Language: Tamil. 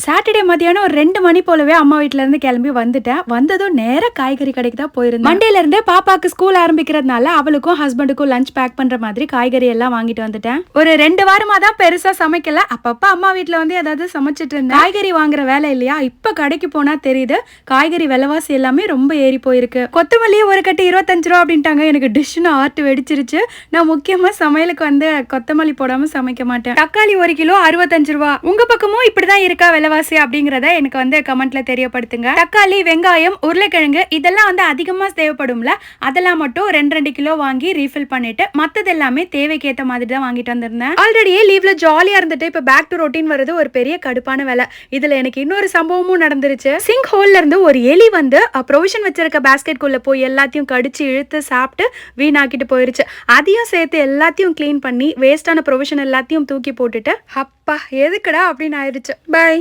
சாட்டர்டே மதியானம் ஒரு 2 மணி போலவே அம்மா வீட்ல இருந்து கிளம்பி வந்துட்டேன். வந்ததும் நேரா காய்கறி கடைக்கு தான் போயிருந்தேன். மண்டேல இருந்தே பாப்பாக்கு ஸ்கூல் ஆரம்பிக்கிறதுனால அவளுக்கும் ஹஸ்பண்டுக்கும் லஞ்ச் பேக் பண்ற மாதிரி காய்கறி எல்லாம் வாங்கிட்டு வந்துட்டேன். ஒரு 2 வாரமா தான் பெருசா சமைக்கல. அப்பப்ப அம்மா வீட்ல வந்து ஏதாவது சமைச்சிட்டு இருந்தேன். காய்கறி வாங்குற வேலை இல்லையா, இப்ப கடைக்கு போனா தெரியுது காய்கறி விலைவாசி எல்லாமே ரொம்ப ஏறி போயிருக்கு. கொத்தமல்லி ஒரு கட்டு 25 ரூபா அப்படின்ட்டாங்க. எனக்கு டிஷ்னு ஆர்ட் வெடிச்சிருச்சு. நான் முக்கியமா சமையலுக்கு வந்து கொத்தமல்லி போடாம சமைக்க மாட்டேன். தக்காளி 1 கிலோ 65 ரூபா. உங்க பக்கமும் இப்படிதான் இருக்கா விலைவாசி அப்படிங்கறத எனக்கு வந்து கமெண்ட்ல தெரியப்படுத்துங்க. தக்காளி, வெங்காயம், உருளைக்கிழங்கு இதெல்லாம் வந்து அதிகமா தேவைப்படும்ல, அதெல்லாம் மட்டும் 2 கிலோ வாங்கி ரீஃபில் பண்ணிட்டு மத்தது எல்லாமே தேவைக்கு ஏத்த மாதிரி தான் வாங்கிட்டு வந்திருந்தேன். ஆல்ரெடியே லீவ்ல ஜாலியா இருந்துட்டு இப்ப பேக் டு ரொட்டீன் வருது ஒரு பெரிய கடுப்பான வேலை. இதுல எனக்கு இன்னொரு சம்பவமும் நடந்துருச்சு. சிங்க் ஹோல்ல இருந்து ஒரு எலி வந்து ப்ரொவிஷன் வச்சிருக்க பேஸ்கெட் குள்ள போய் எல்லாத்தையும் கடிச்சு இழுத்து சாப்பிட்டு வீணாக்கிட்டு போயிருச்சு. அதையும் சேர்த்து எல்லாத்தையும் கிளீன் பண்ணி வேஸ்டான ப்ரொவிஷன் எல்லாத்தையும் தூக்கி போட்டுட்டு அப்பா எதுக்குடா அப்படின்னு ஆயிடுச்சு. பை.